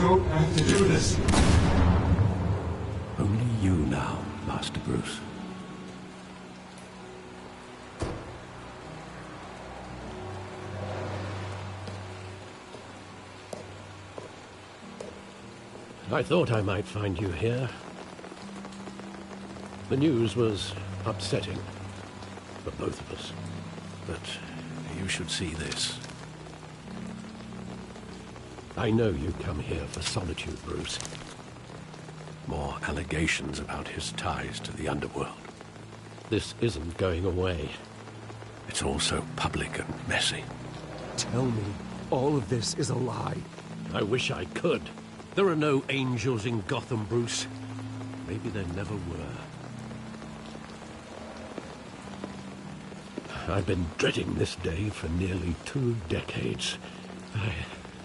don't have to do this. Only you now, Master Bruce. I thought I might find you here. The news was upsetting for both of us. But you should see this. I know you come here for solitude, Bruce. More allegations about his ties to the underworld. This isn't going away. It's all so public and messy. Tell me, all of this is a lie. I wish I could. There are no angels in Gotham, Bruce. Maybe there never were. I've been dreading this day for nearly 2 decades.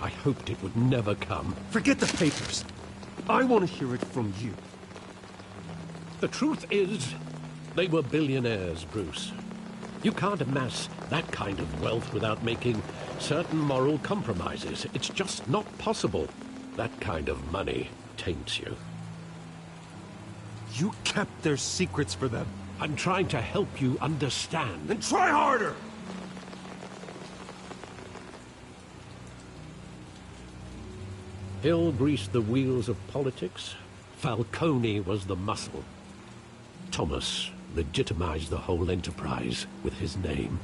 I hoped it would never come. Forget the papers. I want to hear it from you. The truth is, they were billionaires, Bruce. You can't amass that kind of wealth without making certain moral compromises. It's just not possible. That kind of money taints you. You kept their secrets for them. I'm trying to help you understand. Then try harder! Hill greased the wheels of politics. Falcone was the muscle. Thomas legitimized the whole enterprise with his name.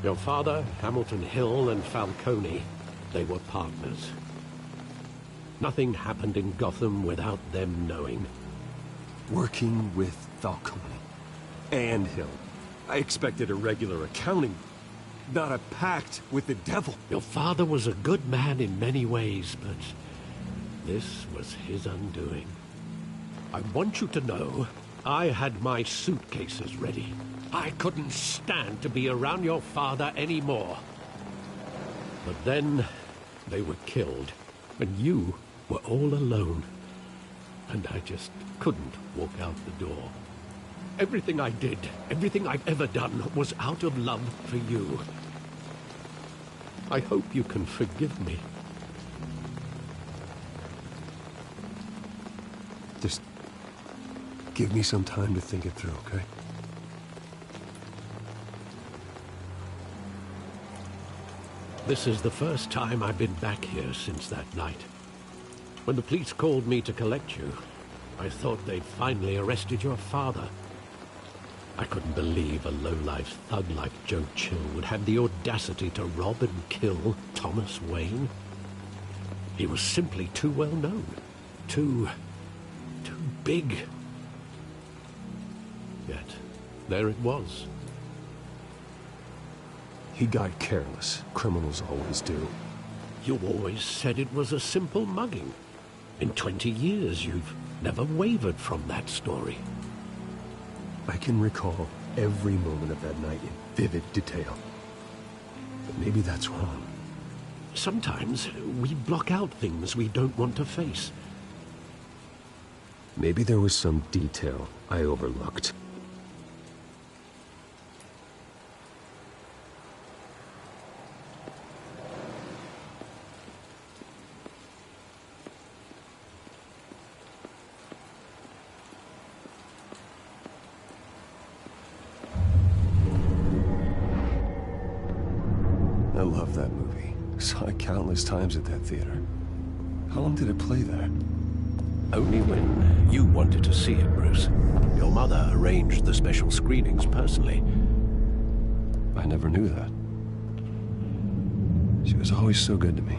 Your father, Hamilton Hill, and Falcone, they were partners. Nothing happened in Gotham without them knowing. Working with Falcone and Hill. I expected a regular accounting, not a pact with the devil. Your father was a good man in many ways, but this was his undoing. I want you to know, I had my suitcases ready. I couldn't stand to be around your father anymore. But then, they were killed, and you were all alone. And I just couldn't walk out the door. Everything I did, everything I've ever done, was out of love for you. I hope you can forgive me. Just give me some time to think it through, okay? This is the first time I've been back here since that night. When the police called me to collect you, I thought they'd finally arrested your father. I couldn't believe a low-life thug like Joe Chill would have the audacity to rob and kill Thomas Wayne. He was simply too well known. Too big. Yet, there it was. He got careless. Criminals always do. You always said it was a simple mugging. In 20 years, you've never wavered from that story. I can recall every moment of that night in vivid detail. But maybe that's wrong. Sometimes we block out things we don't want to face. Maybe there was some detail I overlooked. I love that movie. Saw it countless times at that theater. How long did it play there? Only when you wanted to see it, Bruce. Your mother arranged the special screenings personally. I never knew that. She was always so good to me.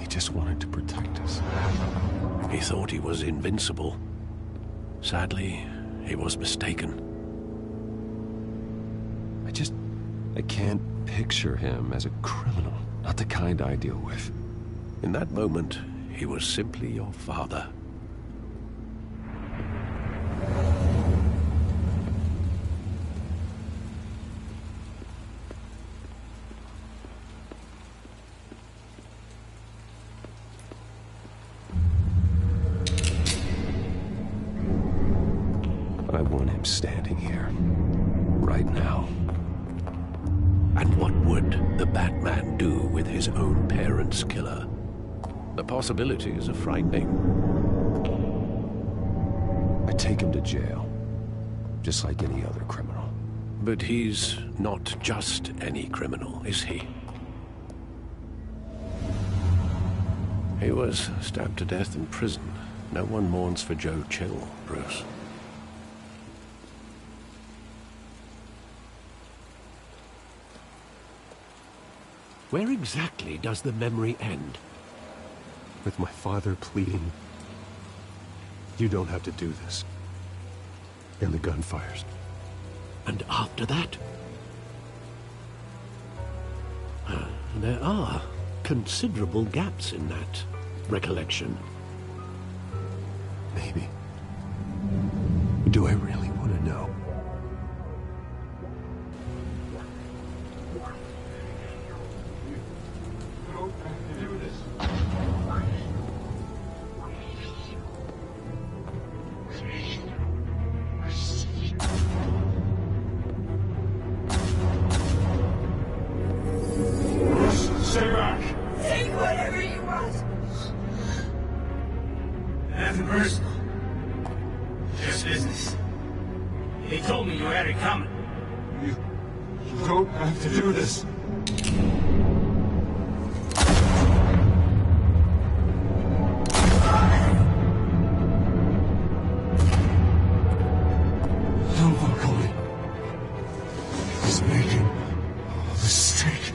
Just wanted to protect us. He thought he was invincible. Sadly, he was mistaken. I can't picture him as a criminal. Not the kind I deal with. In that moment, he was simply your father. I want him standing here. Right now. And what would the Batman do with his own parents' killer? The possibilities are frightening. I take him to jail. Just like any other criminal. But he's not just any criminal, is he? He was stabbed to death in prison. No one mourns for Joe Chill, Bruce. Where exactly does the memory end? With my father pleading, "You don't have to do this." And the gun fires. And after that? There are considerable gaps in that recollection. Maybe. Do I really want to know? Stay back! Take whatever you want. Nothing personal. Just business. He told me you had it coming. You don't have to do this. No, Falcone. He's making a mistake.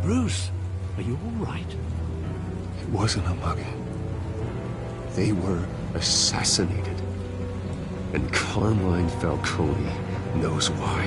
Bruce, are you all right? It wasn't a mugging. They were assassinated. And Carmine Falcone knows why.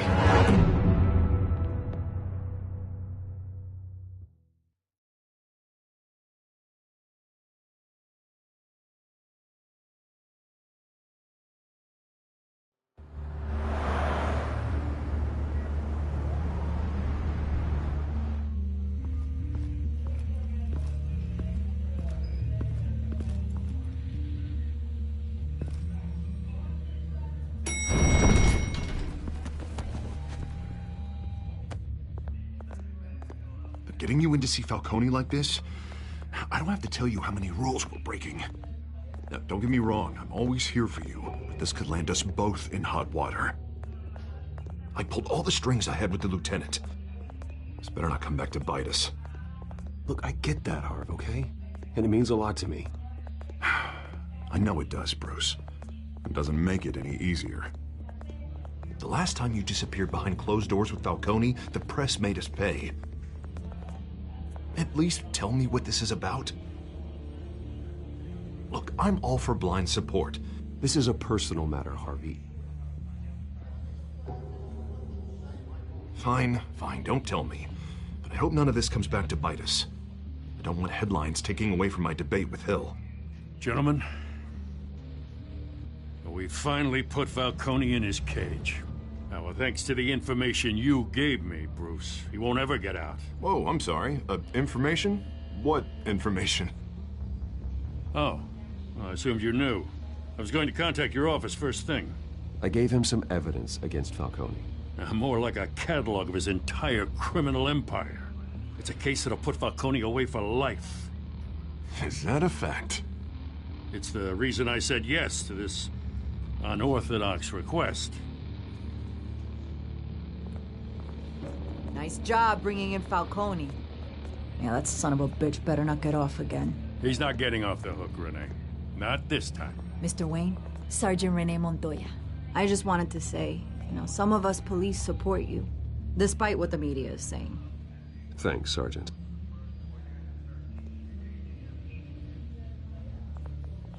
Getting you in to see Falcone like this? I don't have to tell you how many rules we're breaking. Now, don't get me wrong, I'm always here for you, but this could land us both in hot water. I pulled all the strings I had with the lieutenant. This better not come back to bite us. Look, I get that, Harv, okay? And it means a lot to me. I know it does, Bruce. It doesn't make it any easier. The last time you disappeared behind closed doors with Falcone, the press made us pay. At least tell me what this is about. Look, I'm all for blind support. This is a personal matter, Harvey. Fine, don't tell me. But I hope none of this comes back to bite us. I don't want headlines taking away from my debate with Hill. Gentlemen, we finally put Falcone in his cage. Now, thanks to the information you gave me, Bruce, he won't ever get out. Whoa, I'm sorry. Information? What information? Oh, well, I assumed you knew. I was going to contact your office first thing. I gave him some evidence against Falcone. More like a catalog of his entire criminal empire. It's a case that'll put Falcone away for life. Is that a fact? It's the reason I said yes to this unorthodox request. Nice job bringing in Falcone. Yeah, that son of a bitch better not get off again. He's not getting off the hook, Renee. Not this time. Mr. Wayne, Sergeant Renee Montoya. I just wanted to say, some of us police support you, despite what the media is saying. Thanks, Sergeant.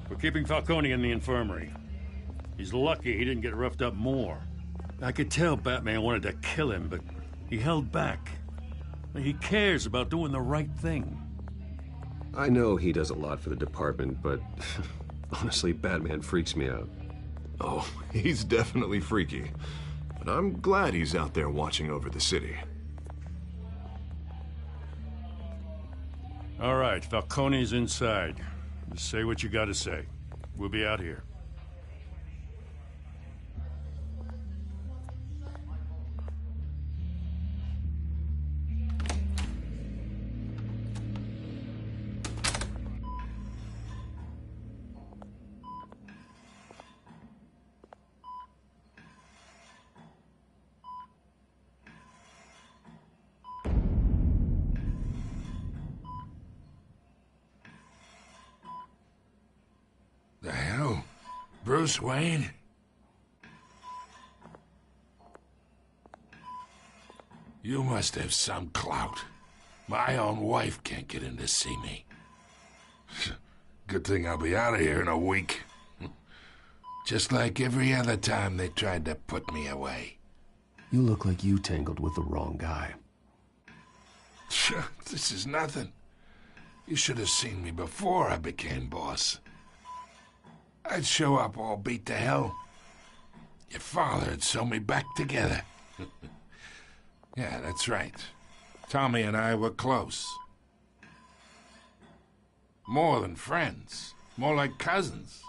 We're keeping Falcone in the infirmary. He's lucky he didn't get roughed up more. I could tell Batman wanted to kill him, but he held back. He cares about doing the right thing. I know he does a lot for the department, but honestly, Batman freaks me out. Oh, he's definitely freaky. But I'm glad he's out there watching over the city. All right, Falcone's inside. Just say what you gotta say. We'll be out here. The hell? Bruce Wayne? You must have some clout. My own wife can't get in to see me. Good thing I'll be out of here in a week. Just like every other time they tried to put me away. You look like you tangled with the wrong guy. This is nothing. You should have seen me before I became boss. I'd show up all beat to hell. Your father'd sew me back together. Yeah, that's right. Tommy and I were close. More than friends. More like cousins.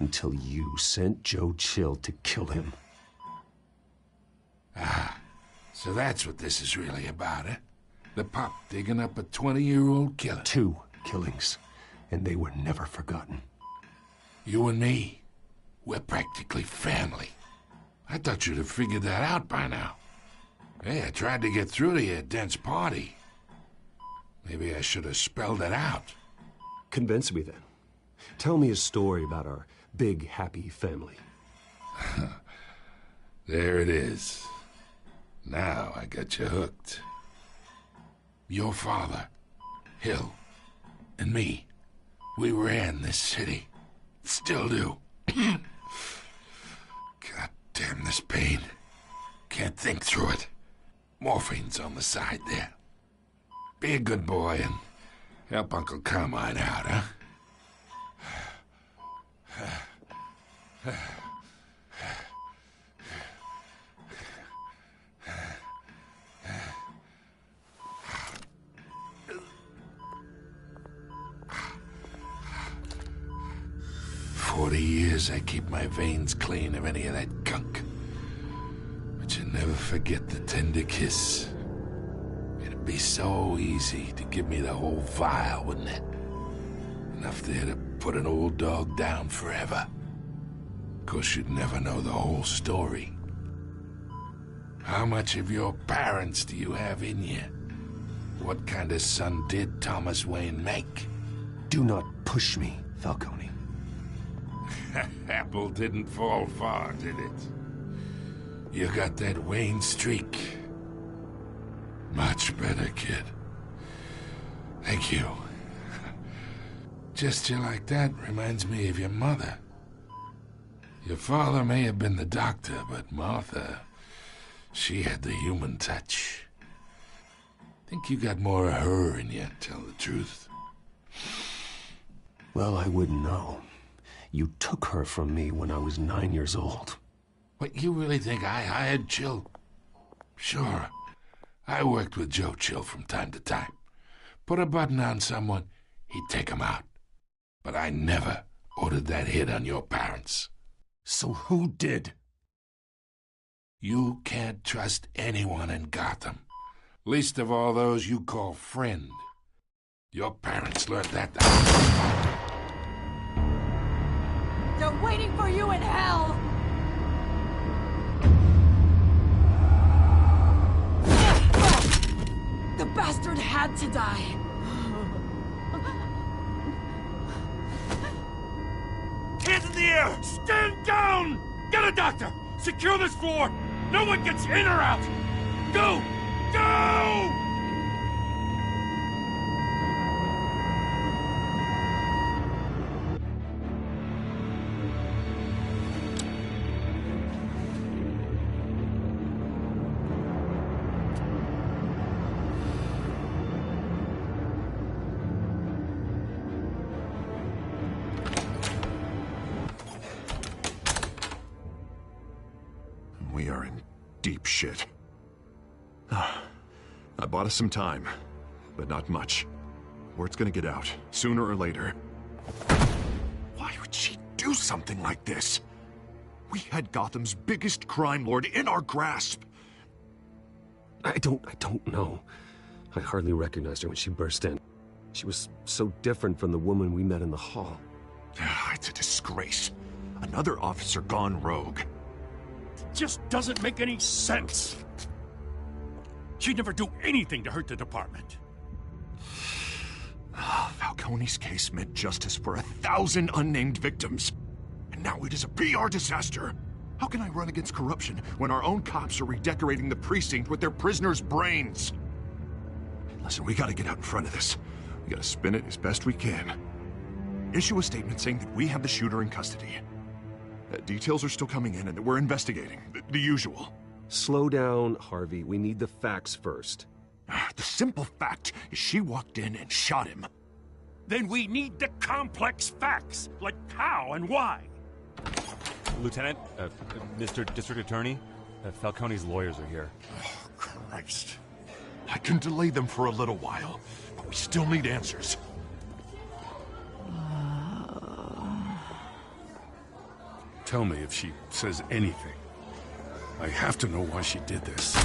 Until you sent Joe Chill to kill him. Ah, so that's what this is really about, eh? The pup digging up a 20-year-old killer. 2 killings. And they were never forgotten. You and me, we're practically family. I thought you'd have figured that out by now. Hey, I tried to get through to your dense party. Maybe I should have spelled it out. Convince me then. Tell me a story about our big, happy family. There it is. Now I got you hooked. Your father, Hill, and me. We ran this city. Still do. God damn this pain. Can't think through it. Morphine's on the side there. Be a good boy and help Uncle Carmine out, huh? 40 years I keep my veins clean of any of that gunk. But you never forget the tender kiss. It'd be so easy to give me the whole vial, wouldn't it? Enough there to put an old dog down forever. Of course, you'd never know the whole story. How much of your parents do you have in you? What kind of son did Thomas Wayne make? Do not push me, Falcone. Apple didn't fall far, did it? You got that Wayne streak. Much better, kid. Thank you. Gesture like that reminds me of your mother. Your father may have been the doctor, but Martha, she had the human touch. Think you got more of her in you, tell the truth. Well, I wouldn't know. You took her from me when I was 9 years old. What, you really think I hired Chill? Sure. I worked with Joe Chill from time to time. Put a button on someone, he'd take him out. But I never ordered that hit on your parents. So who did? You can't trust anyone in Gotham. Least of all those you call friend. Your parents learned that. They're waiting for you in hell! The bastard had to die. Hands in the air! Stand down! Get a doctor! Secure this floor! No one gets in or out! Go! Go! shit. I bought us some time, but not much. Word's gonna get out, sooner or later. Why would she do something like this? We had Gotham's biggest crime lord in our grasp. I don't know. I hardly recognized her when she burst in. She was so different from the woman we met in the hall. It's a disgrace. Another officer gone rogue. Just doesn't make any sense. She'd never do anything to hurt the department. Falcone's case meant justice for 1,000 unnamed victims. And now it is a PR disaster. How can I run against corruption when our own cops are redecorating the precinct with their prisoners' brains? Listen, we gotta get out in front of this. We gotta spin it as best we can. Issue a statement saying that we have the shooter in custody. Details are still coming in and that we're investigating. The usual. Slow down, Harvey. We need the facts first. The simple fact is she walked in and shot him. Then we need the complex facts, like how and why. Lieutenant, Mr. District Attorney, Falcone's lawyers are here. Oh, Christ. I can delay them for a little while, but we still need answers. Tell me if she says anything. I have to know why she did this.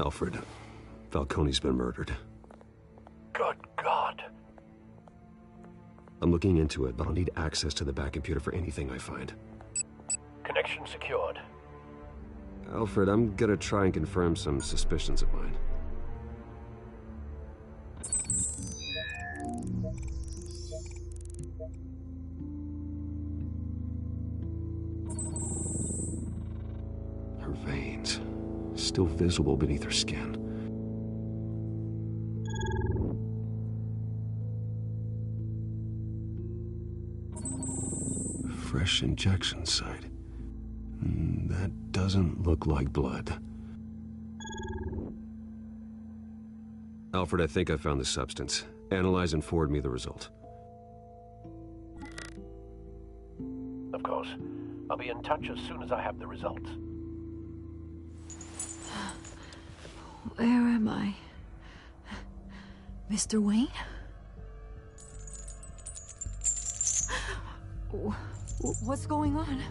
Alfred, Falcone's been murdered. Good God. I'm looking into it, but I'll need access to the back computer for anything I find. Connection secured. Alfred, I'm gonna try and confirm some suspicions of mine. Her veins, still visible beneath her skin. Fresh injection site. That doesn't look like blood. Alfred, I think I found the substance. Analyze and forward me the result. Of course. I'll be in touch as soon as I have the results. Where am I? Mr. Wayne? What's going on?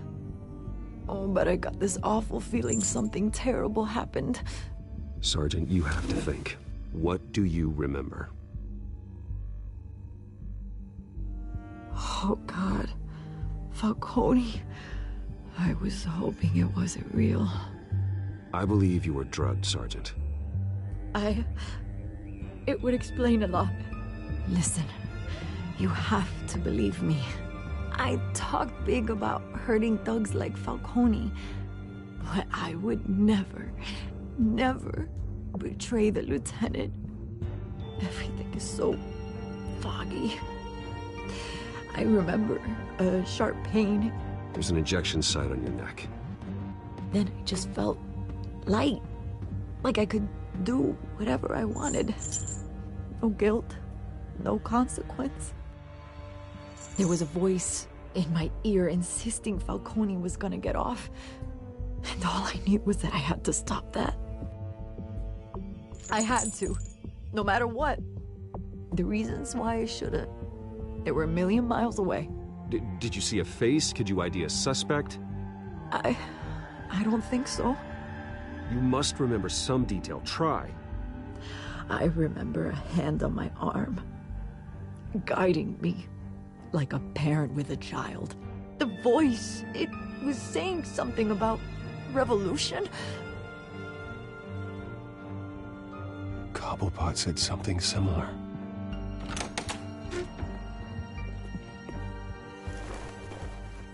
Oh, but I got this awful feeling something terrible happened. Sergeant, you have to think. What do you remember? Oh, God. Falcone. I was hoping it wasn't real. I believe you were drugged, Sergeant. It would explain a lot. Listen, you have to believe me. I talked big about hurting thugs like Falcone, but I would never betray the lieutenant. Everything is so foggy. I remember a sharp pain. There's an injection site on your neck. Then I just felt light, like I could do whatever I wanted. No guilt, no consequence. There was a voice in my ear insisting Falcone was gonna get off. And all I knew was that I had to stop that. I had to, no matter what. The reasons why I shouldn't, they were a million miles away. Did you see a face? Could you ID a suspect? I don't think so. You must remember some detail. Try. I remember a hand on my arm, guiding me like a parent with a child. The voice, it was saying something about revolution. Cobblepot said something similar.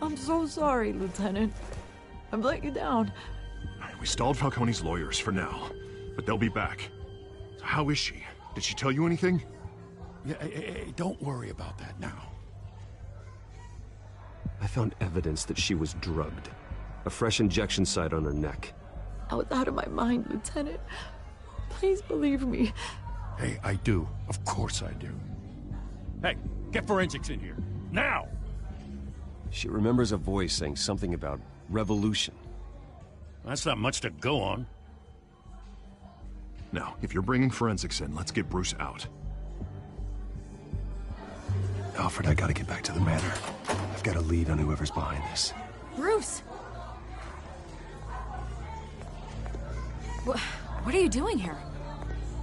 I'm so sorry, Lieutenant. I've let you down. We stalled Falcone's lawyers for now, but they'll be back. So how is she? Did she tell you anything? Yeah, hey, don't worry about that now. I found evidence that she was drugged. A fresh injection site on her neck. I was out of my mind, Lieutenant. Please believe me. Hey, I do. Of course I do. Hey, get forensics in here. Now! She remembers a voice saying something about revolution. That's not much to go on. Now, if you're bringing forensics in, let's get Bruce out. Alfred, I gotta get back to the manor. I've got a lead on whoever's behind this. Bruce! What are you doing here?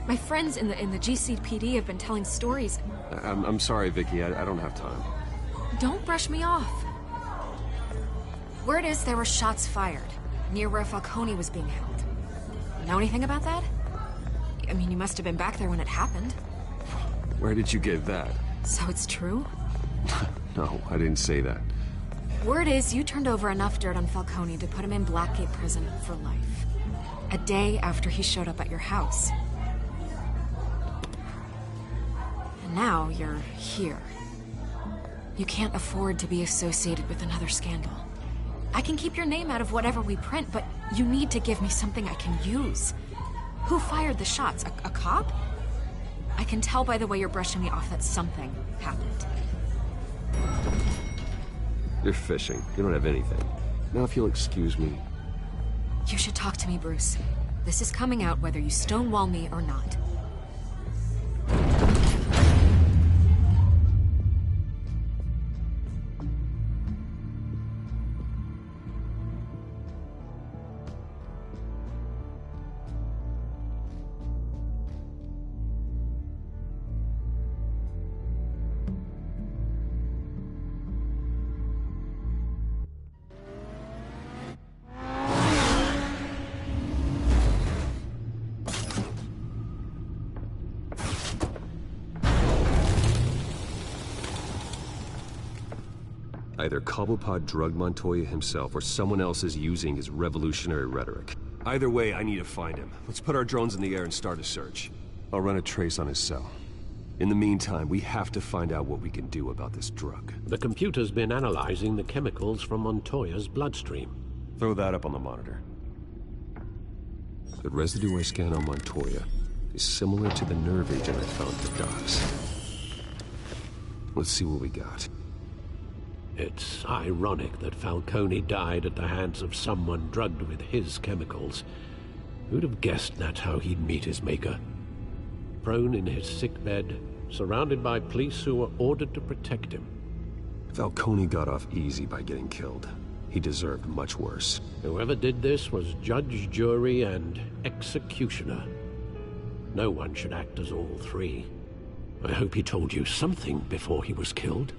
My friends in the GCPD have been telling stories. I'm sorry, Vicky. I don't have time. Don't brush me off. Word is there were shots fired near where Falcone was being held. Know anything about that? I mean, you must have been back there when it happened. Where did you get that? So it's true? No, I didn't say that. Word is you turned over enough dirt on Falcone to put him in Blackgate Prison for life. A day after he showed up at your house. And now you're here. You can't afford to be associated with another scandal. I can keep your name out of whatever we print, but you need to give me something I can use. Who fired the shots? A cop? I can tell by the way you're brushing me off that something happened. You're fishing. You don't have anything. Now, if you'll excuse me... You should talk to me, Bruce. This is coming out whether you stonewall me or not. Either Cobblepot drugged Montoya himself, or someone else is using his revolutionary rhetoric. Either way, I need to find him. Let's put our drones in the air and start a search. I'll run a trace on his cell. In the meantime, we have to find out what we can do about this drug. The computer's been analyzing the chemicals from Montoya's bloodstream. Throw that up on the monitor. The residue I scan on Montoya is similar to the nerve agent I found at the docks. Let's see what we got. It's ironic that Falcone died at the hands of someone drugged with his chemicals. Who'd have guessed that's how he'd meet his maker? Prone in his sickbed, surrounded by police who were ordered to protect him. Falcone got off easy by getting killed. He deserved much worse. Whoever did this was judge, jury, and executioner. No one should act as all three. I hope he told you something before he was killed.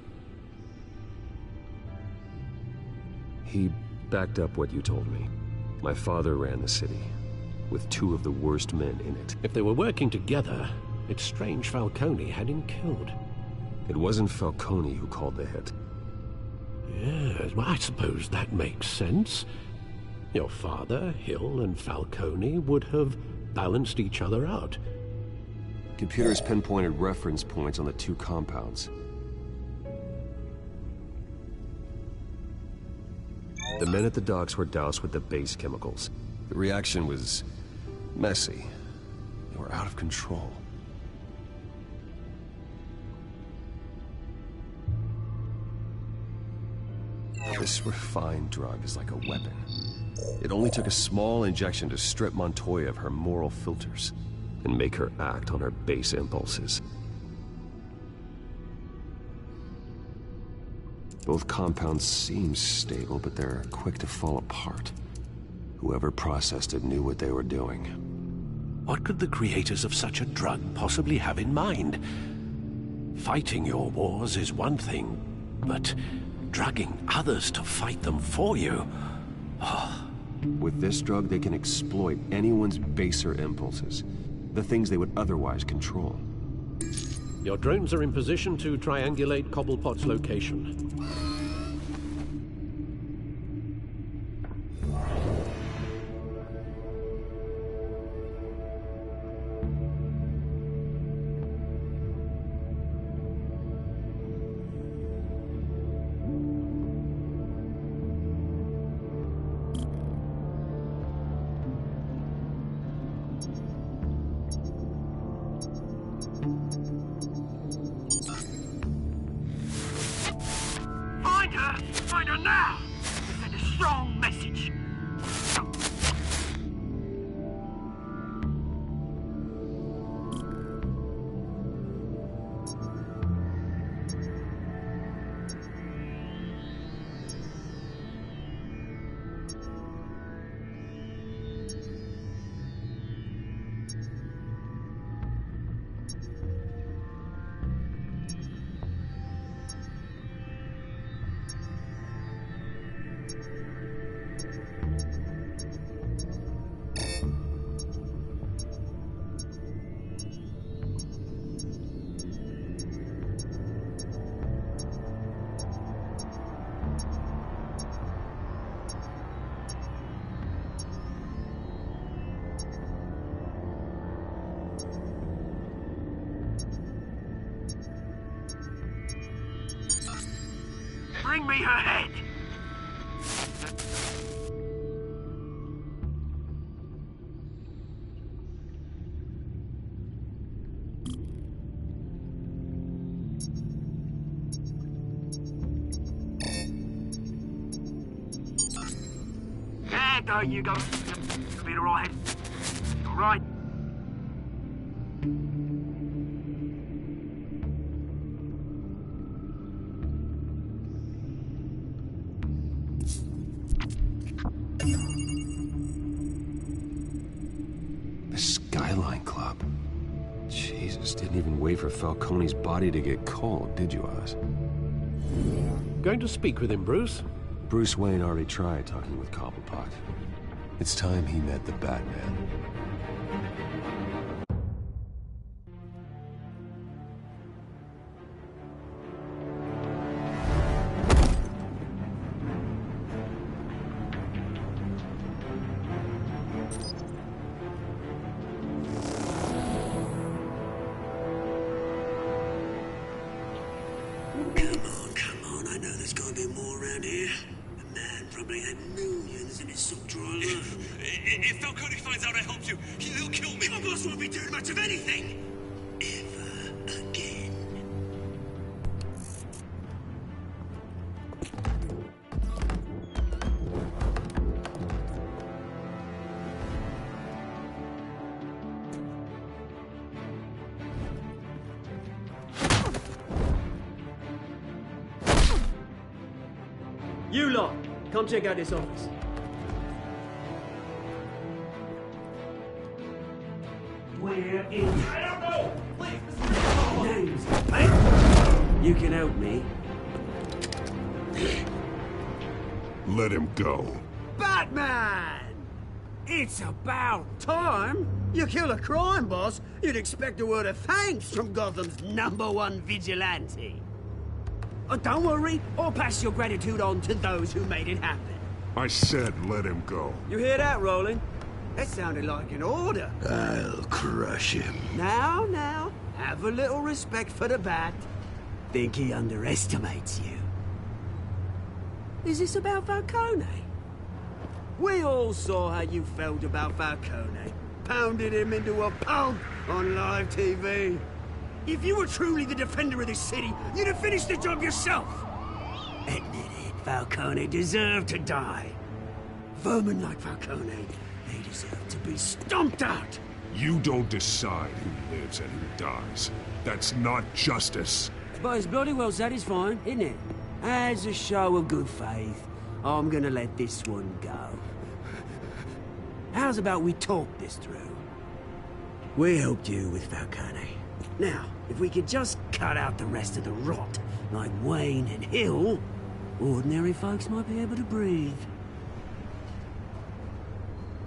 He backed up what you told me. My father ran the city, with two of the worst men in it. If they were working together, it's strange Falcone had him killed. It wasn't Falcone who called the hit. Yes, well, I suppose that makes sense. Your father, Hill, and Falcone would have balanced each other out. Computers pinpointed reference points on the two compounds. The men at the docks were doused with the base chemicals. The reaction was messy. They were out of control. This refined drug is like a weapon. It only took a small injection to strip Montoya of her moral filters and make her act on her base impulses. Both compounds seem stable, but they're quick to fall apart. Whoever processed it knew what they were doing. What could the creators of such a drug possibly have in mind? Fighting your wars is one thing, but drugging others to fight them for you? Oh. With this drug, they can exploit anyone's baser impulses, the things they would otherwise control. Your drones are in position to triangulate Cobblepot's location. Find now! To send a strong message. Bring me her head! Yeah, there you go. Be the right head. All right. The Skyline Club. Jesus, didn't even wait for Falcone's body to get cold, did you, Oz? Going to speak with him, Bruce? Bruce Wayne already tried talking with Cobblepot. It's time he met the Batman. Come on, I know there's gotta be more around here. The man probably had millions in his sock drawer. If Falcone finds out I helped you, he'll kill me. Your boss won't be doing much of anything! Ever again. You lot, come check out this office. Where is... I don't know! Please, names, mate. You can help me. Let him go. Batman! It's about time. You kill a crime boss, you'd expect a word of thanks from Gotham's #1 vigilante. Oh, don't worry, I'll pass your gratitude on to those who made it happen. I said let him go. You hear that, Roland? That sounded like an order. I'll crush him. Now, have a little respect for the Bat. Think he underestimates you. Is this about Falcone? We all saw how you felt about Falcone. Pounded him into a pulp on live TV. If you were truly the defender of this city, you'd have finished the job yourself. Admit it, Falcone deserved to die. Vermin like Falcone, they deserve to be stomped out. You don't decide who lives and who dies. That's not justice. But it's bloody well satisfying, isn't it? As a show of good faith, I'm gonna let this one go. How's about we talk this through? We helped you with Falcone. Now, if we could just cut out the rest of the rot, like Wayne and Hill, ordinary folks might be able to breathe.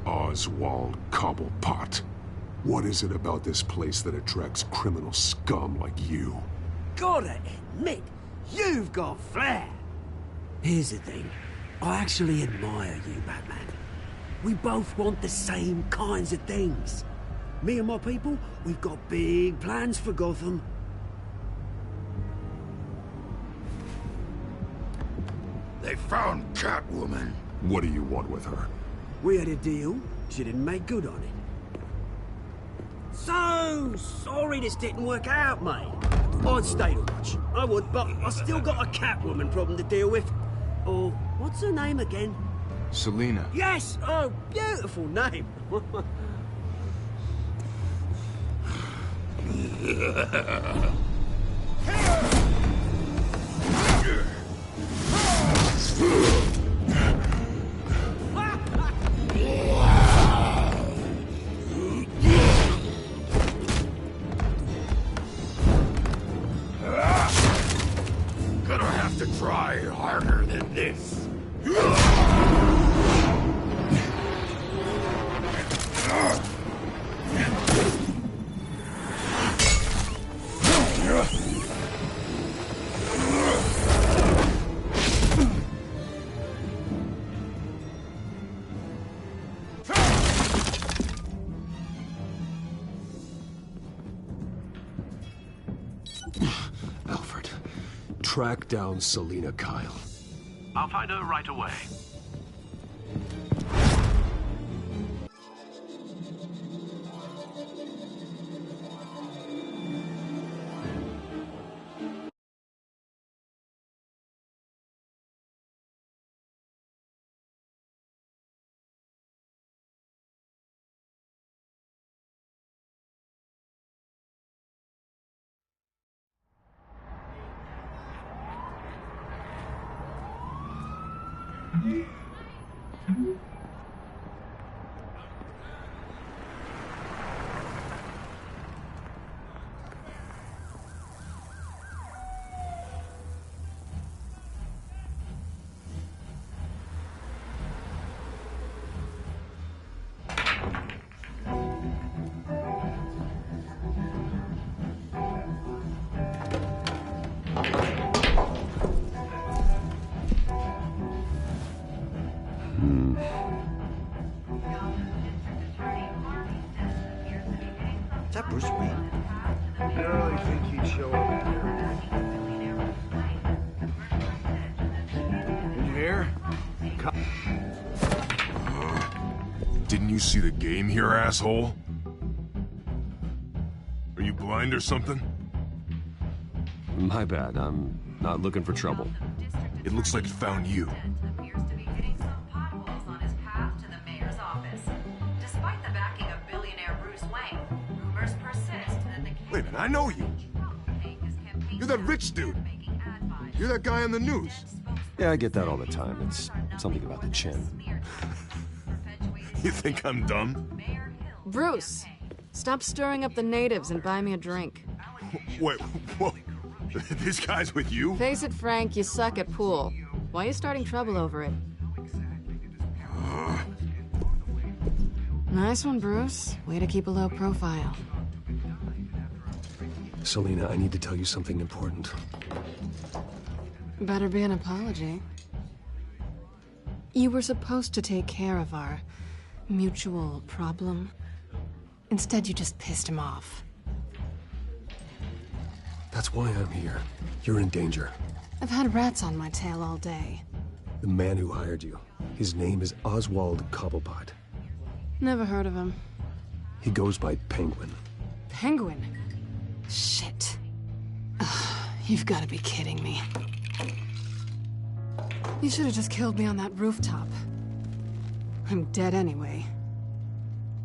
Oswald Cobblepot. What is it about this place that attracts criminal scum like you? Gotta admit, you've got flair. Here's the thing. I actually admire you, Batman. We both want the same kinds of things. Me and my people, we've got big plans for Gotham. They found Catwoman. What do you want with her? We had a deal. She didn't make good on it. So sorry this didn't work out, mate. I'd stay to watch. I would, but I still got a Catwoman problem to deal with. Or What's her name again? Selina. Yes! Oh, beautiful name. Gonna have to try harder than this. Alfred, track down Selina Kyle. I'll find her right away. Is that Bruce Wayne? I really think he'd show up here. In here? Didn't you see the game here, asshole? Are you blind or something? My bad, I'm not looking for trouble. It looks like it found you. Wait a minute, I know you. You're that rich dude. You're that guy on the news. Yeah, I get that all the time. It's something about the chin. You think I'm dumb? Bruce, stop stirring up the natives and buy me a drink. Wait, whoa. This guy's with you? Face it, Frank, you suck at pool. Why are you starting trouble over it? Nice one, Bruce. Way to keep a low profile. Selina, I need to tell you something important. Better be an apology. You were supposed to take care of our mutual problem. Instead, you just pissed him off. That's why I'm here. You're in danger. I've had rats on my tail all day. The man who hired you, his name is Oswald Cobblepot. Never heard of him. He goes by Penguin. Penguin? Shit. Ugh, you've got to be kidding me. You should have just killed me on that rooftop. I'm dead anyway.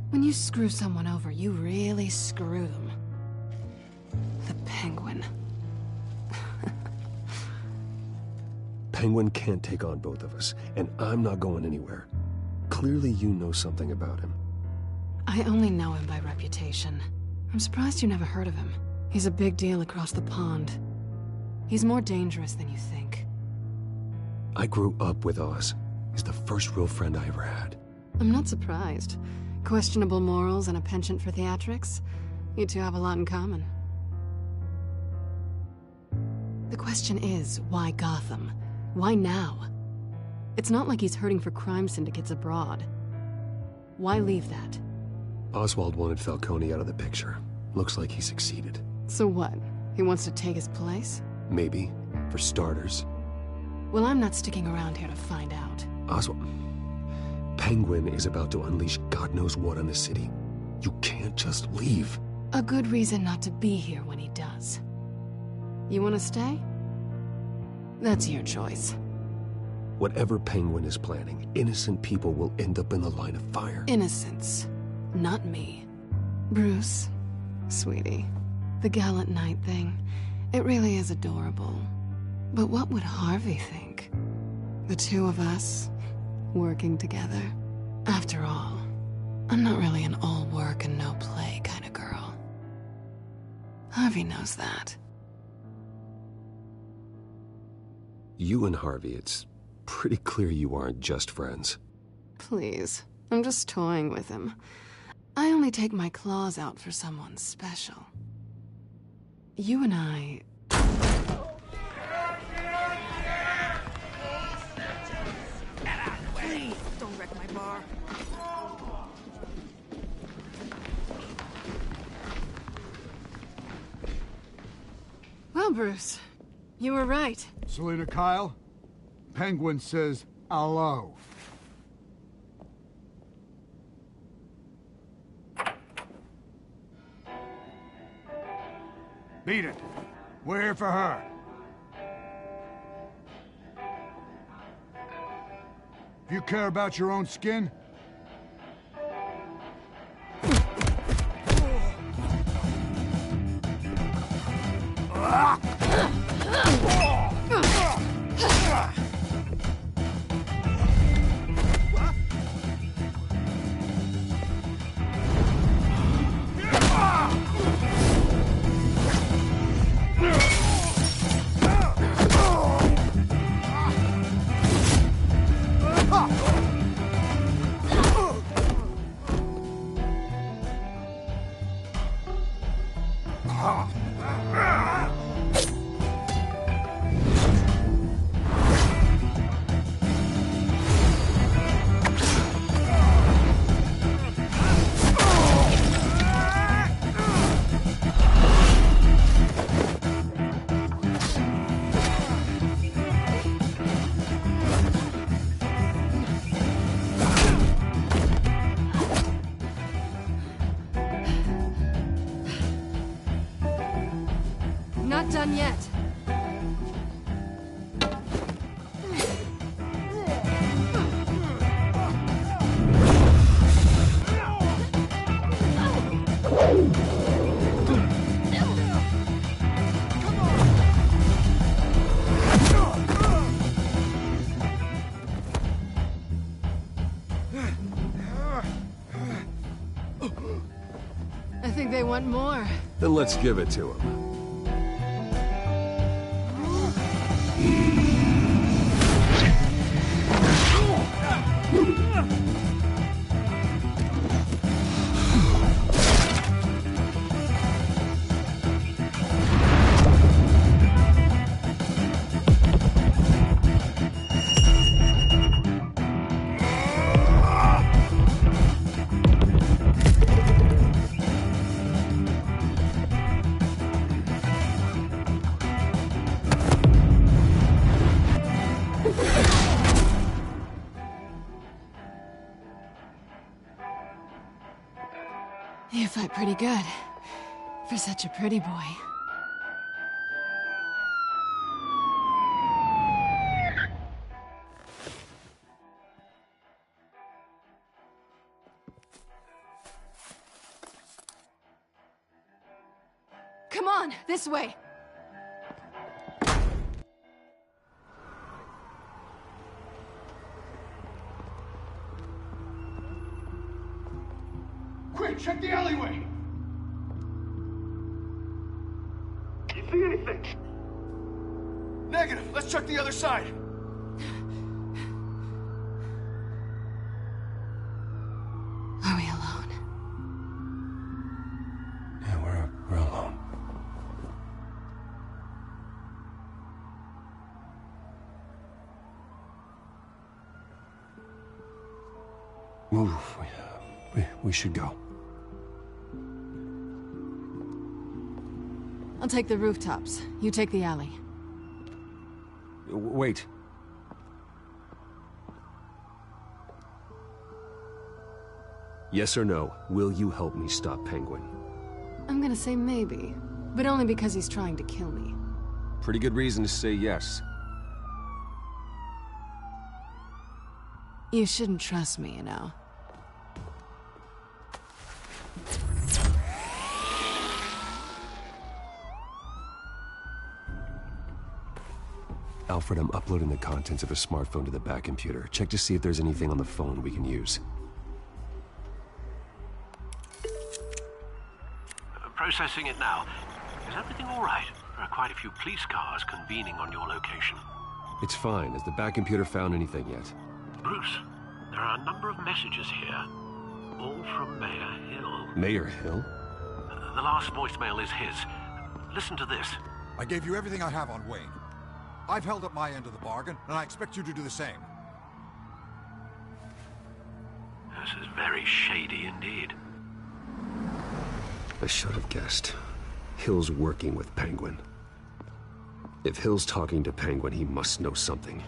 When you screw someone over, you really screw them. The Penguin. Penguin can't take on both of us, and I'm not going anywhere. Clearly you know something about him. I only know him by reputation. I'm surprised you never heard of him. He's a big deal across the pond. He's more dangerous than you think. I grew up with Oz. He's the first real friend I ever had. I'm not surprised. Questionable morals and a penchant for theatrics. You two have a lot in common. The question is, why Gotham? Why now? It's not like he's hurting for crime syndicates abroad. Why leave that? Oswald wanted Falcone out of the picture. Looks like he succeeded. So what? He wants to take his place? Maybe, for starters. Well, I'm not sticking around here to find out. Oswald... Penguin is about to unleash God knows what on the city. You can't just leave. A good reason not to be here when he does. You want to stay? That's your choice. Whatever Penguin is planning, innocent people will end up in the line of fire. Innocence. Not me. Bruce, sweetie, the gallant knight thing, it really is adorable. But what would Harvey think? The two of us, working together. After all, I'm not really an all work and no play kind of girl. Harvey knows that. You and Harvey, it's pretty clear you aren't just friends. Please, I'm just toying with him. I only take my claws out for someone special. You and I... Please, don't wreck my bar. Well, Bruce, you were right. Selina Kyle, Penguin says hello. Beat it. We're here for her. If you care about your own skin, Not done yet. I think they want more. Then let's give it to him. You fight pretty good. For such a pretty boy. Come on, this way. quick, check the alleyway. You see anything? Negative. Let's check the other side. Are we alone? Yeah, we're alone. Move. We should go. I'll take the rooftops. You take the alley. Wait. Yes or no, will you help me stop Penguin? I'm gonna say maybe, but only because he's trying to kill me. Pretty good reason to say yes. You shouldn't trust me, you know. Alfred, I'm uploading the contents of a smartphone to the back computer. Check to see if there's anything on the phone we can use. Processing it now. Is everything all right? There are quite a few police cars convening on your location. It's fine. Has the back computer found anything yet? Bruce, there are a number of messages here, all from Mayor Hill. Mayor Hill? The last voicemail is his. Listen to this. I gave you everything I have on Wayne. I've held up my end of the bargain, and I expect you to do the same. This is very shady indeed. I should have guessed. Hill's working with Penguin. If Hill's talking to Penguin, he must know something.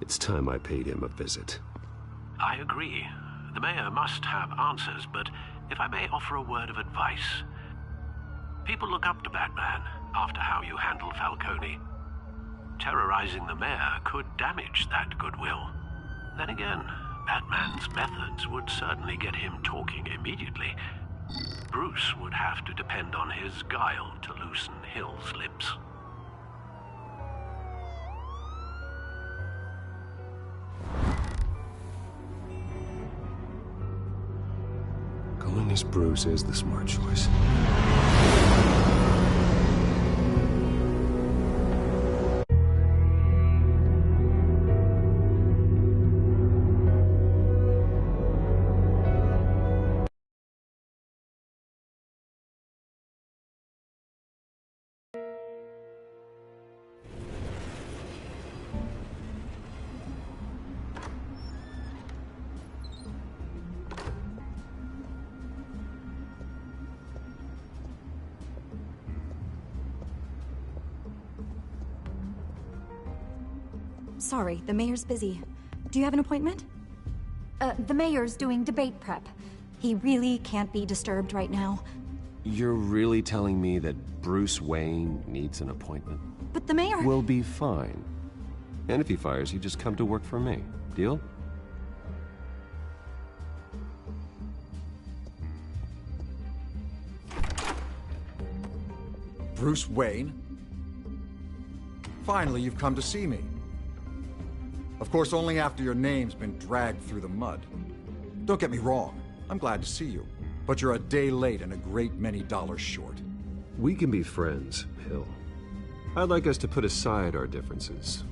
It's time I paid him a visit. I agree. The mayor must have answers, but if I may offer a word of advice. People look up to Batman after how you handled Falcone. Terrorizing the mayor could damage that goodwill. Then again, Batman's methods would certainly get him talking immediately. Bruce would have to depend on his guile to loosen Hill's lips. Going as Bruce is the smart choice. Sorry, the mayor's busy. Do you have an appointment? The mayor's doing debate prep. He really can't be disturbed right now. You're really telling me that Bruce Wayne needs an appointment? But the mayor... We'll be fine. And if he fires you, just come to work for me. Deal? Bruce Wayne? Finally, you've come to see me. Of course, only after your name's been dragged through the mud. Don't get me wrong, I'm glad to see you. But you're a day late and a great many dollars short. We can be friends, Hill. I'd like us to put aside our differences.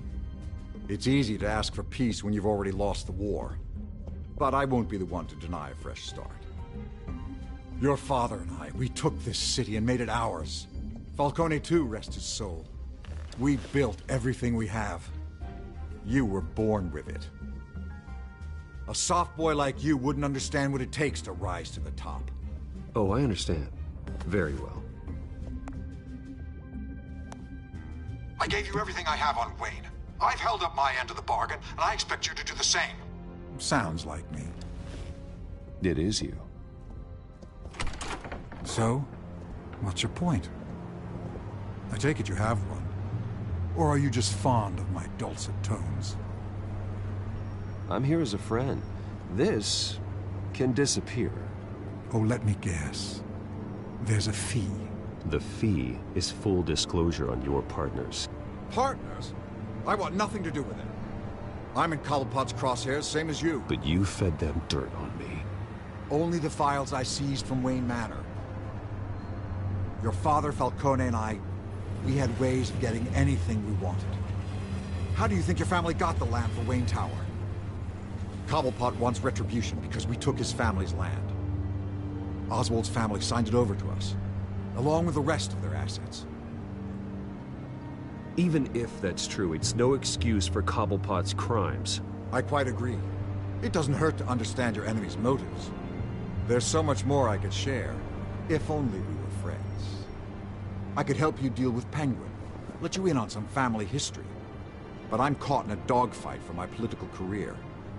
It's easy to ask for peace when you've already lost the war. But I won't be the one to deny a fresh start. Your father and I, we took this city and made it ours. Falcone too, rest his soul. We built everything we have. You were born with it. A soft boy like you wouldn't understand what it takes to rise to the top. Oh, I understand. Very well. I gave you everything I have on Wayne. I've held up my end of the bargain, and I expect you to do the same. Sounds like me. It is you. So, what's your point? I take it you have one. Or are you just fond of my dulcet tones? I'm here as a friend. This can disappear. Oh, let me guess. There's a fee. The fee is full disclosure on your partners. Partners? I want nothing to do with it. I'm in Cobblepot's crosshairs, same as you. But you fed them dirt on me. Only the files I seized from Wayne Manor. Your father, Falcone, and I, we had ways of getting anything we wanted. How do you think your family got the land for Wayne Tower? Cobblepot wants retribution because we took his family's land. Oswald's family signed it over to us, along with the rest of their assets. Even if that's true, it's no excuse for Cobblepot's crimes. I quite agree. It doesn't hurt to understand your enemy's motives. There's so much more I could share, if only we were friends. I could help you deal with Penguin, let you in on some family history. But I'm caught in a dogfight for my political career,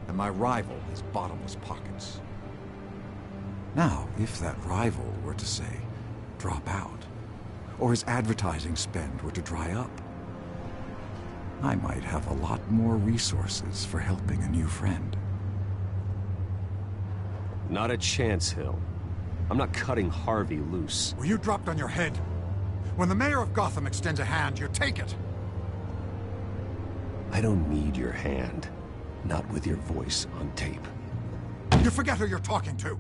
and my rival has bottomless pockets. Now, if that rival were to, say, drop out, or his advertising spend were to dry up, I might have a lot more resources for helping a new friend. Not a chance, Hill. I'm not cutting Harvey loose. Were you dropped on your head? When the mayor of Gotham extends a hand, you take it. I don't need your hand. Not with your voice on tape. You forget who you're talking to.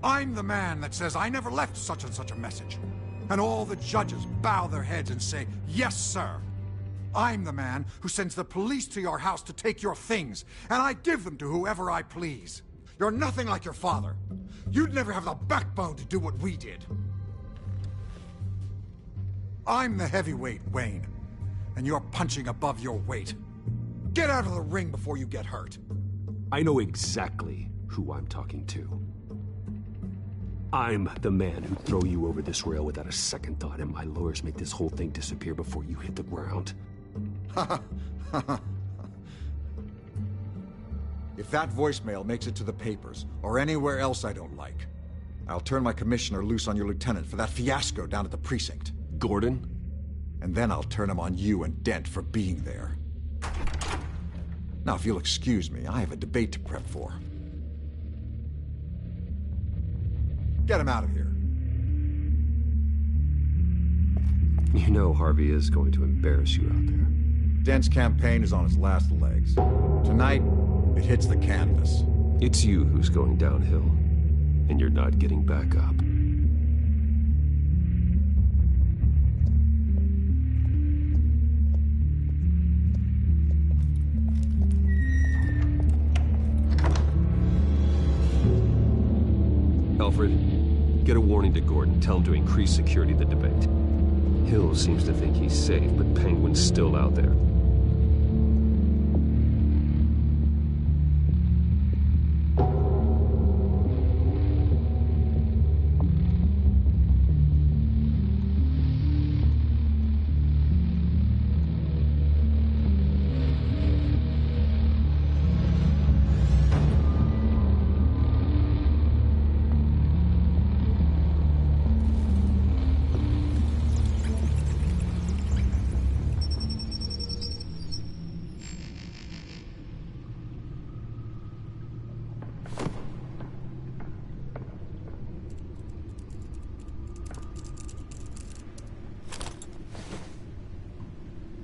I'm the man that says I never left such and such a message. And all the judges bow their heads and say, yes, sir. I'm the man who sends the police to your house to take your things, and I give them to whoever I please. You're nothing like your father. You'd never have the backbone to do what we did. I'm the heavyweight, Wayne, and you're punching above your weight. Get out of the ring before you get hurt. I know exactly who I'm talking to. I'm the man who'd throw you over this rail without a second thought, and my lawyers make this whole thing disappear before you hit the ground. If that voicemail makes it to the papers, or anywhere else I don't like, I'll turn my commissioner loose on your lieutenant for that fiasco down at the precinct. Gordon? And then I'll turn him on you and Dent for being there. Now, if you'll excuse me, I have a debate to prep for. Get him out of here. You know Harvey is going to embarrass you out there. Dent's campaign is on its last legs. Tonight, it hits the canvas. It's you who's going downhill, and you're not getting back up. Alfred, get a warning to Gordon. Tell him to increase security of the debate. Hill seems to think he's safe, but Penguin's still out there.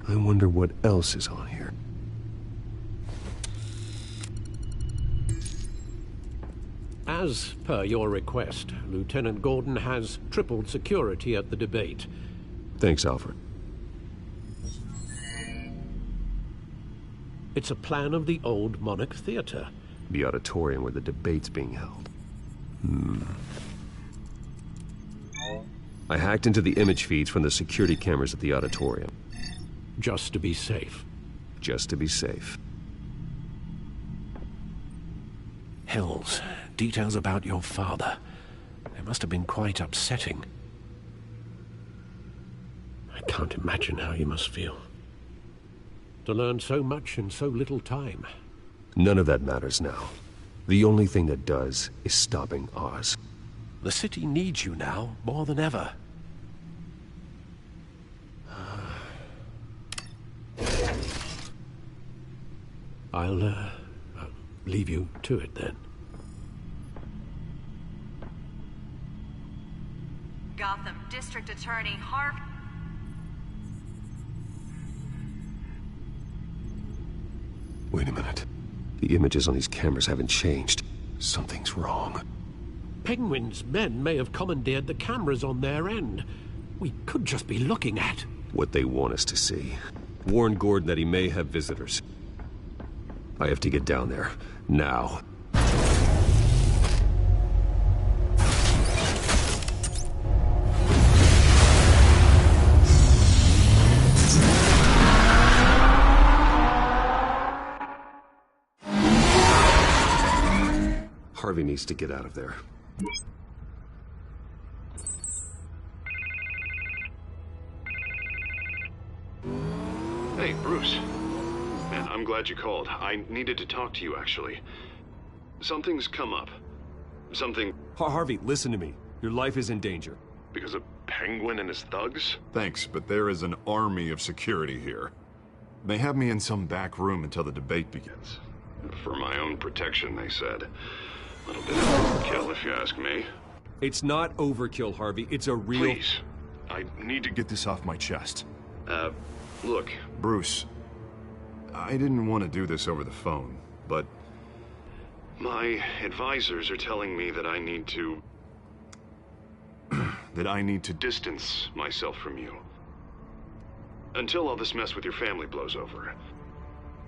I wonder what else is on here. As per your request, Lieutenant Gordon has tripled security at the debate. Thanks, Alfred. It's a plan of the old Monarch Theater. The auditorium where the debate's being held. I hacked into the image feeds from the security cameras at the auditorium. Just to be safe. Just to be safe. Hills, details about your father. They must have been quite upsetting. I can't imagine how you must feel. To learn so much in so little time. None of that matters now. The only thing that does is stopping Oz. The city needs you now, more than ever. I'll leave you to it then. Gotham District Attorney Harvey. Wait a minute. The images on these cameras haven't changed. Something's wrong. Penguin's men may have commandeered the cameras on their end. We could just be looking at what they want us to see. Warn Gordon that he may have visitors. I have to get down there. Now. Harvey needs to get out of there. Hey, Bruce. Man, I'm glad you called. I needed to talk to you, actually. Something's come up. Something... Harvey, listen to me. Your life is in danger. Because of Penguin and his thugs? Thanks, but there is an army of security here. They have me in some back room until the debate begins. For my own protection, they said. A little bit of overkill, if you ask me. It's not overkill, Harvey. It's a real... Please. I need to get this off my chest. Look, Bruce. I didn't want to do this over the phone, but... my advisors are telling me that I need to... that I need to distance myself from you. Until all this mess with your family blows over.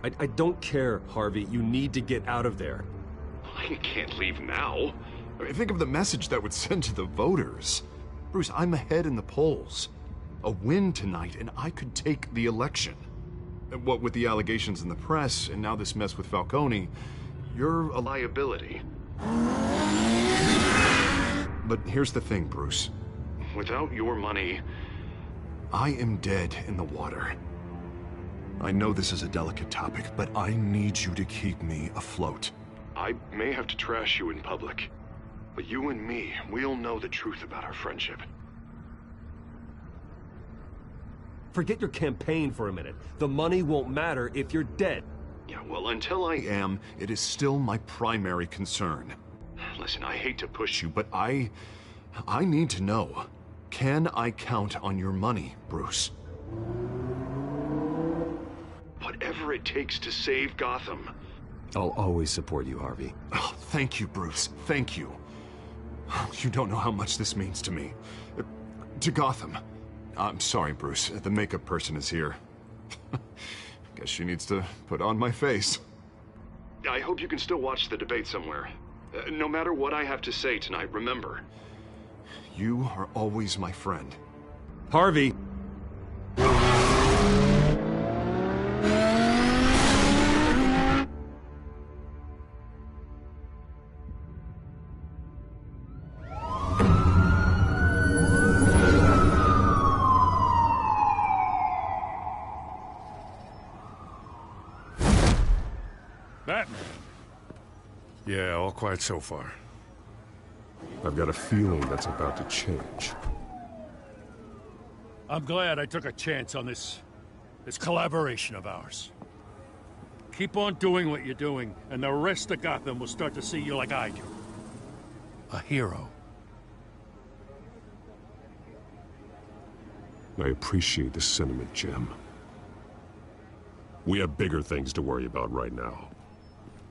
I don't care, Harvey. You need to get out of there. I can't leave now. I mean, think of the message that would send to the voters. Bruce, I'm ahead in the polls. A win tonight, and I could take the election. What with the allegations in the press, and now this mess with Falcone, you're a liability. But here's the thing, Bruce. Without your money, I am dead in the water. I know this is a delicate topic, but I need you to keep me afloat. I may have to trash you in public, but you and me, we'll know the truth about our friendship. Forget your campaign for a minute. The money won't matter if you're dead. Yeah, well, until I am, it is still my primary concern. Listen, I hate to push you, but I need to know. Can I count on your money, Bruce? Whatever it takes to save Gotham. I'll always support you, Harvey. Oh, thank you, Bruce. Thank you. You don't know how much this means to me. To Gotham. I'm sorry, Bruce. The makeup person is here. Guess she needs to put on my face. I hope you can still watch the debate somewhere. No matter what I have to say tonight, remember, you are always my friend. Harvey! Batman. Yeah, all quiet so far. I've got a feeling that's about to change. I'm glad I took a chance on this collaboration of ours. Keep on doing what you're doing, and the rest of Gotham will start to see you like I do. A hero. I appreciate the sentiment, Jim. We have bigger things to worry about right now.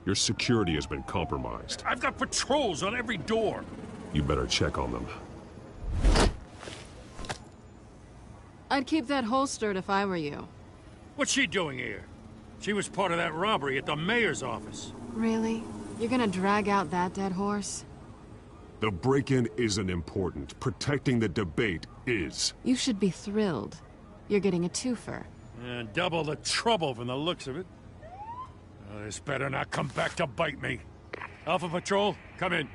Your security has been compromised. I've got patrols on every door. You better check on them. I'd keep that holstered if I were you. What's she doing here? She was part of that robbery at the mayor's office. Really? You're gonna drag out that dead horse? The break-in isn't important. Protecting the debate is. You should be thrilled. You're getting a twofer. And double the trouble from the looks of it. Oh, this better not come back to bite me. Alpha Patrol, come in.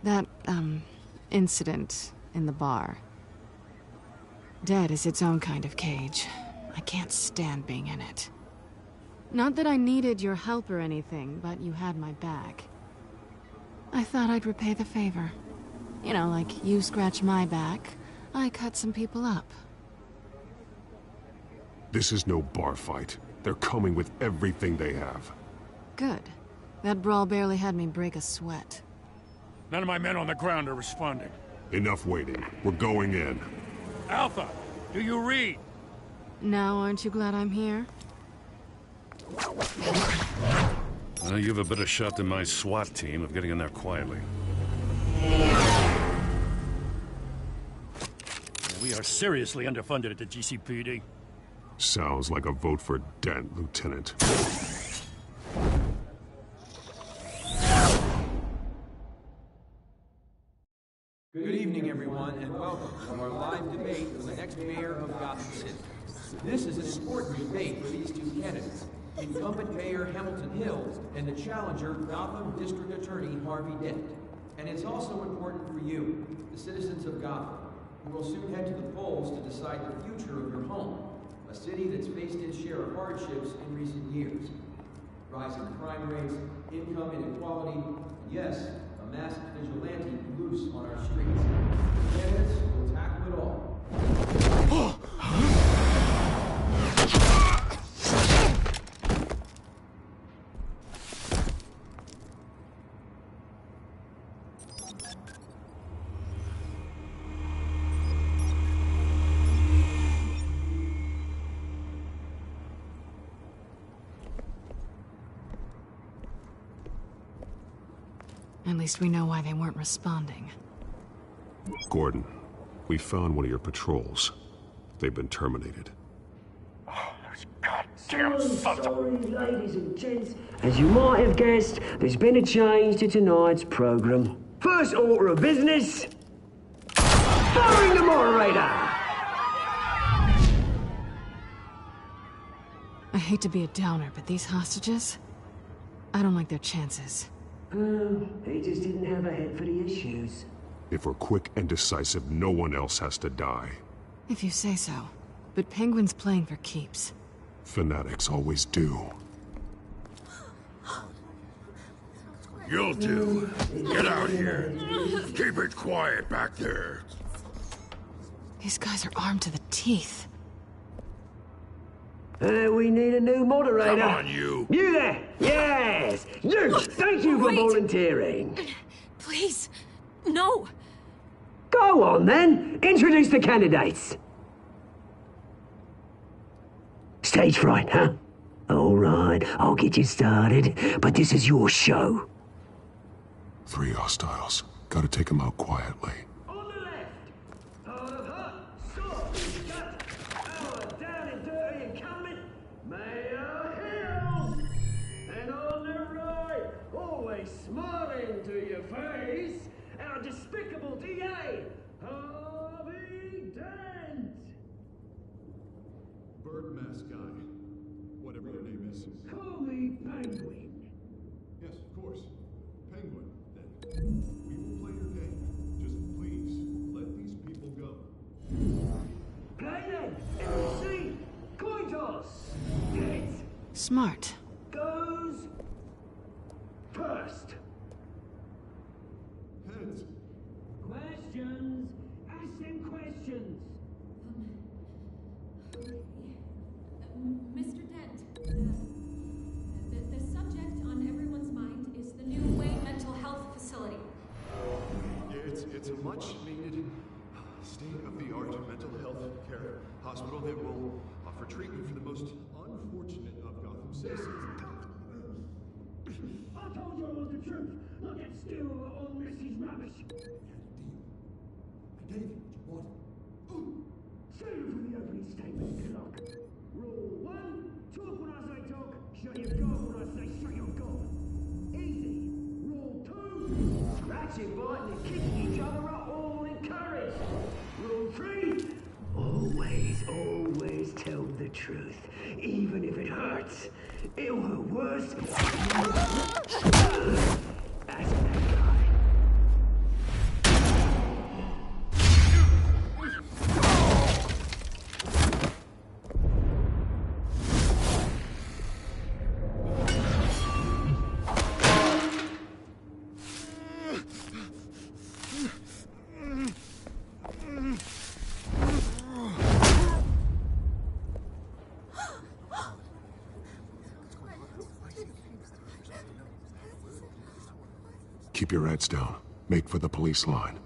That, incident in the bar. Dead is its own kind of cage. I can't stand being in it. Not that I needed your help or anything, but you had my back. I thought I'd repay the favor. You know, like you scratch my back, I cut some people up. This is no bar fight. They're coming with everything they have. Good. That brawl barely had me break a sweat. None of my men on the ground are responding. Enough waiting. We're going in. Alpha, do you read? Now aren't you glad I'm here? Well, you have a better shot than my SWAT team of getting in there quietly. We are seriously underfunded at the GCPD. Sounds like a vote for Dent, Lieutenant. Good evening, everyone, and welcome to our live debate for the next mayor of Gotham City. This is an important debate for these two candidates, incumbent Mayor Hamilton Hill and the challenger, Gotham District Attorney Harvey Dent. And it's also important for you, the citizens of Gotham, who will soon head to the polls to decide the future of your home, a city that's faced its share of hardships in recent years. Rising crime rates, income inequality, and yes, a masked vigilante loose on our streets. The candidates will tackle it all. At least we know why they weren't responding. Gordon, we found one of your patrols. They've been terminated. Damn sorry, ladies and gents. As you might have guessed, there's been a change to tonight's program. First order of business, firing the moderator! I hate to be a downer, but these hostages, I don't like their chances. He just didn't have a head for the issues. If we're quick and decisive, no one else has to die. If you say so. But Penguin's playing for keeps. Fanatics always do. You'll do. Get out here. Keep it quiet back there. These guys are armed to the teeth. We need a new moderator. Come on, you. You there! Yes! You! Thank you for volunteering. Please, no. Go on, then. Introduce the candidates. Stage fright, huh? All right, I'll get you started, but this is your show. 3 hostiles. Gotta take them out quietly. On the left, hard of hot, soft, gut, our down and dirty incumbent, Mayor Hill. And on the right, always smiling to your face, our despicable DA, Harvey Dent. Bird mask guy. Whatever your name is. Call me Penguin. Yes, of course. Penguin, then. We will play your game. Just please, let these people go. Play then. MC. Coin toss. Get. Smart. Goes first. Heads. Questions. Ask them questions. Mr. Dent, the subject on everyone's mind is the new Wayne Mental Health Facility. It's a much-needed, state-of-the-art mental health care hospital that will offer treatment for the most unfortunate of Gotham citizens. I told you I was the truth. Not get still all this is rubbish. I gave you what you wanted. Save it for the opening statement, clock. Rule 1, talk when I say talk, shut your gob when I say shut your gob. Easy. Rule 2, scratching, biting and kicking each other are all encouraged. Rule 3, always tell the truth, even if it hurts. It'll hurt worse. That's that guy. Keep your heads down. Make for the police line.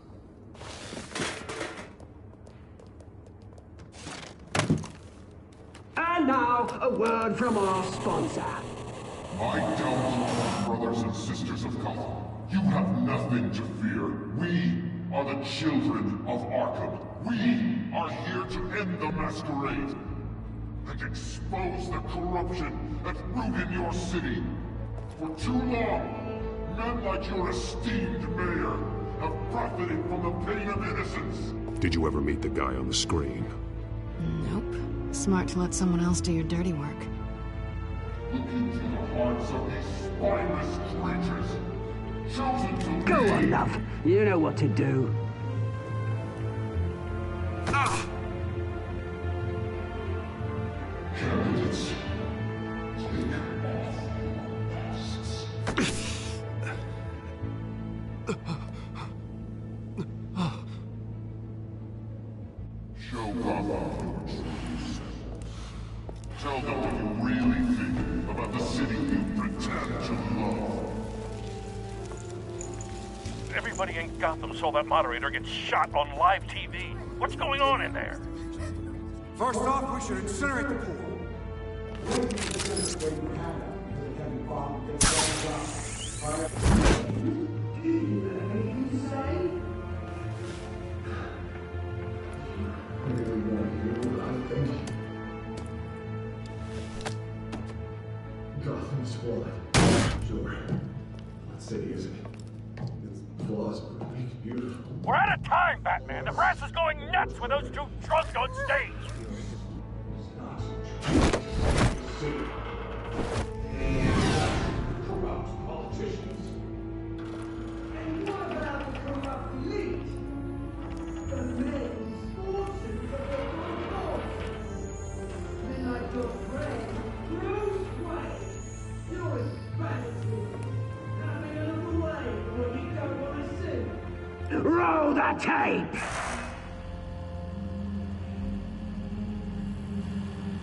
And now, a word from our sponsor. My downtrodden brothers and sisters of Gotham, you have nothing to fear. We are the children of Arkham. We are here to end the masquerade and expose the corruption that rooted your city. For too long, men like your esteemed mayor have profited from the pain of innocence. Did you ever meet the guy on the screen? Nope. Smart to let someone else do your dirty work. Look into the hearts of these spineless creatures, chosen to Go lead. on, love. You know what to do. Candidates, take off your masks. Show Gotham your true self. Tell them what you really think about the city you pretend to love. Everybody in Gotham saw that moderator get shot on live TV. What's going on in there? First off, we should incinerate the pool. We're out of time, Batman. The press is going nuts with those two drunks on stage. Corrupt politicians. And what about the corrupt elite? The men's fortunes of the good cause. Men like your friend, Bruce Wayne. You're responsible. Having a look away from what you don't want to see. Roll the tape!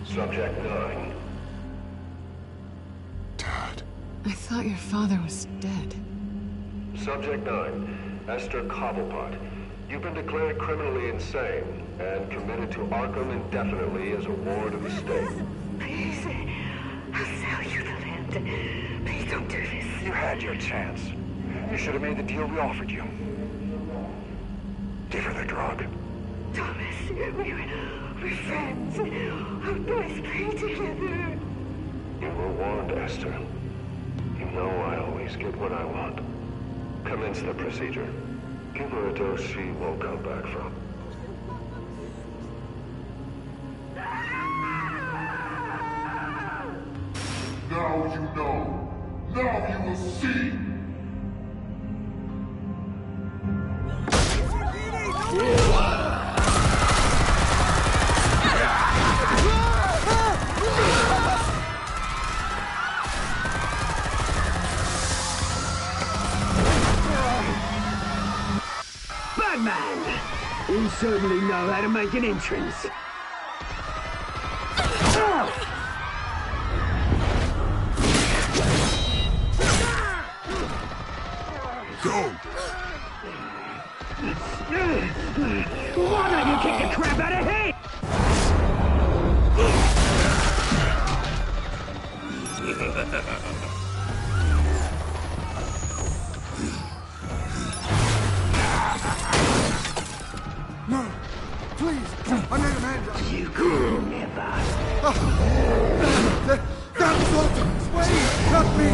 Subject 9. I thought your father was dead. Subject 9, Esther Cobblepot. You've been declared criminally insane and committed to Arkham indefinitely as a ward of the state. Please, I'll sell you the land. Please don't do this. You had your chance. You should have made the deal we offered you. Give her the drug. Thomas, we're friends. Our boys play together. You were warned, Esther. You know I always get what I want. Commence the procedure. Give her a dose she won't come back from. Now you know. Now you will see. Batman! You certainly know how to make an entrance. Go! Why don't you kick the crap out of him? No! Please! I made a man! You could never. That was Walter! Wait! Not me!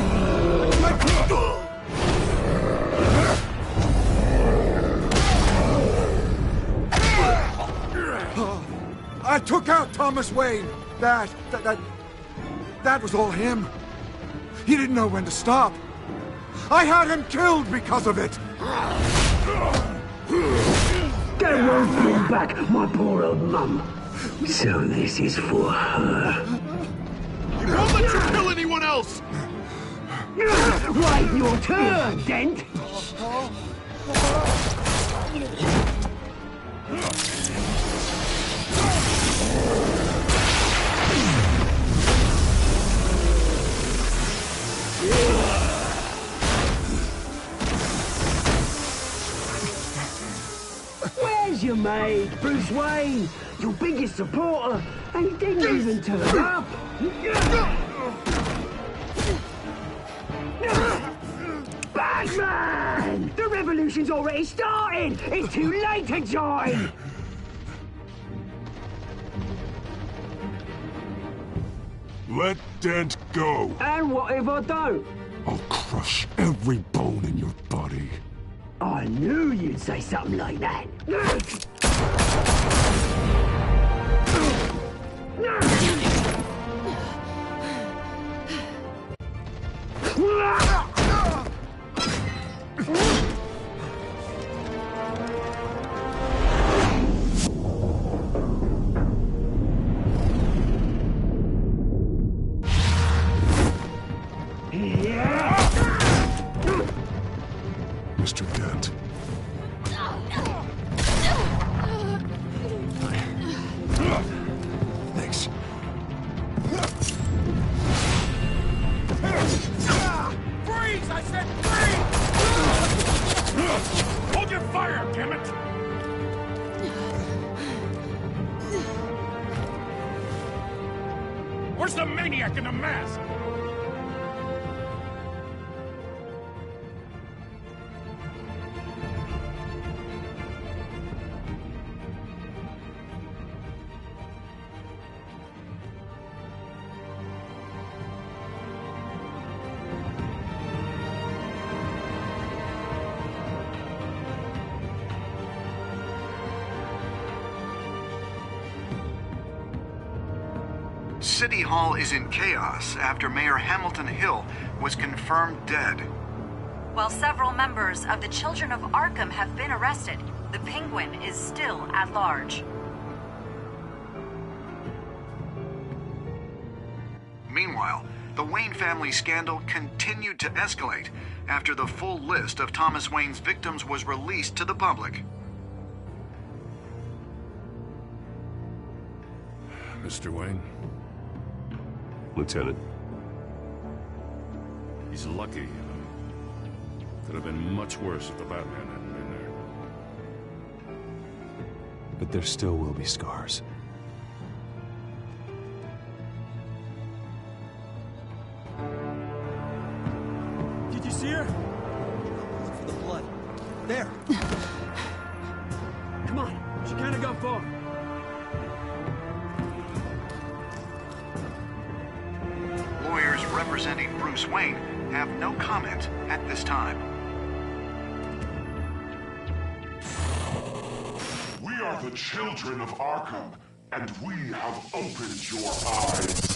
I took out Thomas Wayne! That was all him. He didn't know when to stop. I had him killed because of it! That won't bring back my poor old mum. So this is for her. You won't let you kill anyone else! Right, your turn, Dent! Where's your mate, Bruce Wayne? Your biggest supporter, and he didn't even turn up. Batman! The revolution's already started! It's too late to join! Let Dent go. And what if I don't? I'll crush every bone in your body. I knew you'd say something like that. Mr. Dent. Thanks. Freeze! I said freeze! Hold your fire, damn it! Where's the maniac in the mask? City Hall is in chaos after Mayor Hamilton Hill was confirmed dead. While several members of the Children of Arkham have been arrested, the Penguin is still at large. Meanwhile, the Wayne family scandal continued to escalate after the full list of Thomas Wayne's victims was released to the public. Mr. Wayne? Lieutenant. He's lucky, you know. Could have been much worse if the Batman hadn't been there. But there still will be scars. Did you see her? Look for the blood. There. Come on. She can't go far. Lawyers representing Bruce Wayne have no comment at this time. We are the children of Arkham, and we have opened your eyes.